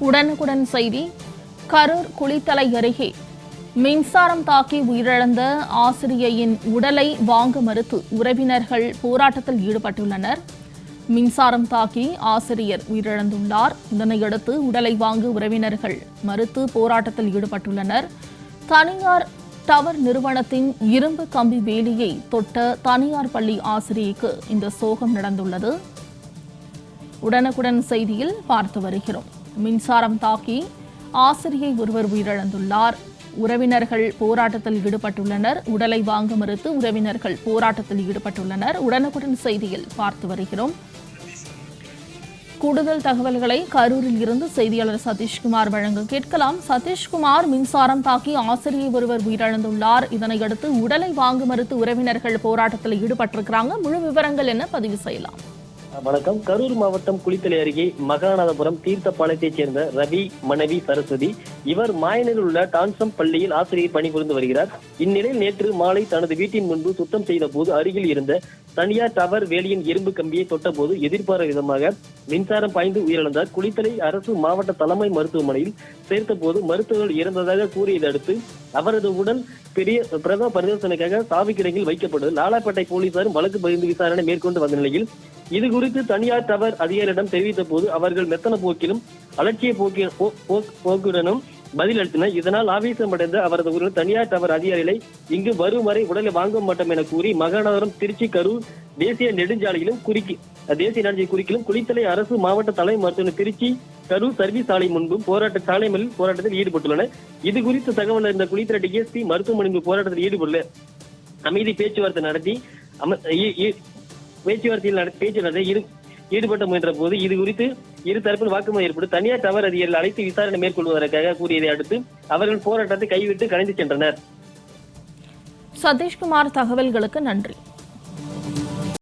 உடனுக்குடன் செய்தி. கரூர் குளித்தலை அருகே மின்சாரம் தாக்கி உயிரிழந்த ஆசிரியையின் உடலை வாங்க மறுத்து உறவினர்கள் போராட்டத்தில் ஈடுபட்டுள்ளனர். மின்சாரம் தாக்கி ஆசிரியர் உயிரிழந்துள்ளார். இதனையடுத்து உடலை வாங்க உறவினர்கள் மறுத்து போராட்டத்தில் ஈடுபட்டுள்ளனர். தனியார் டவர் நிறுவனத்தின் இரும்பு கம்பி வேலியை தொட்ட தனியார் பள்ளி ஆசிரியைக்கு இந்த சோகம் நடந்துள்ளது. உடனுக்குடன் செய்தியில் பார்த்து வருகிறோம். மின்சாரம் தாக்கி ஆசிரியை ஒருவர் உயிரிழந்துள்ளார். உறவினர்கள் போராட்டத்தில் ஈடுபட்டுள்ளனர். உடலை வாங்க மறுத்து உறவினர்கள் போராட்டத்தில் ஈடுபட்டுள்ளனர். உடனுக்குடன் செய்தியில் பார்த்து வருகிறோம். கூடுதல் தகவல்களை கரூரில் இருந்து செய்தியாளர் சதீஷ்குமார் வழங்க கேட்கலாம். சதீஷ்குமார், மின்சாரம் தாக்கி ஆசிரியை ஒருவர் உயிரிழந்துள்ளார். இதனையடுத்து உடலை வாங்க மறுத்து உறவினர்கள் போராட்டத்தில் ஈடுபட்டிருக்கிறாங்க. முழு விவரங்கள் என்ன பதிவு செய்யலாம்? வணக்கம். கரூர் மாவட்டம் குளித்தலை அருகே மகாநாதபுரம் தீர்த்தப்பாளையத்தைச் சேர்ந்த ரவி மனைவி சரஸ்வதி. இவர் மாயனில் உள்ள டான்சம் பள்ளியில் ஆசிரியர் பணிபுரிந்து வருகிறார். இந்நிலையில் நேற்று மாலை தனது வீட்டின் முன்பு சுத்தம் செய்த போது அருகில் இருந்த தனியார் டவர் வேலியின் இரும்பு கம்பியை தொட்டபோது எதிர்பாராத விதமாக மின்சாரம் பாய்ந்து உயிரிழந்தார். குளித்தலை அரசு மாவட்ட தலைமை மருத்துவமனையில் சேர்த்த போது மருத்துவர்கள் இறந்ததாக கூறியதை அடுத்து அவரது உடல் பிரேத பரிசோதனைக்காக சாவிக்கிடங்கில் வைக்கப்பட்டது. லாலாப்பேட்டை போலீசாரும் வழக்கு பதிந்து விசாரணை மேற்கொண்டு வந்த நிலையில் இது குறித்து தனியார் டவர் அதிகாரியிடம் தெரிவித்த போது அவர்கள் மெத்தன போக்கிலும் அலட்சிய போக்குடனும் பதில் அளித்தனர். இதனால் ஆவேசமடைந்த அவரது உடல் தனியார் டவர் அதிகாரிகளை இங்கு வரும் வரை உடலை வாங்க மாட்டோம் என கூறி மகாநகரம், திருச்சி, கரூர் தேசிய நெடுஞ்சாலையிலும் குறுக்கிலும் குளித்தலை அரசு மாவட்ட தலைமை மருத்துவமனை, திருச்சி, கரூர் சர்வீஸ் சாலை முன்பும் போராட்டத்தில் ஈடுபட்டுள்ளனர். இது குறித்து தகவல் அறிந்த குளித்தலை டிஎஸ்பி மருத்துவமனை போராட்டத்தில் அமைதி பேச்சுவார்த்தை நடத்தி ஈடுபட்ட முயன்ற போது இது குறித்து இரு தரப்பில் வாக்குமூலம் ஏற்பட்டு தனியார் டவர் அதிகாரிகள் அழைத்து விசாரணை மேற்கொள்வதற்காக கூறியதை அடுத்து அவர்கள் போராட்டத்தை கைவிட்டு கலைந்து சென்றனர். சதீஷ்குமார், தகவல்களுக்கு நன்றி.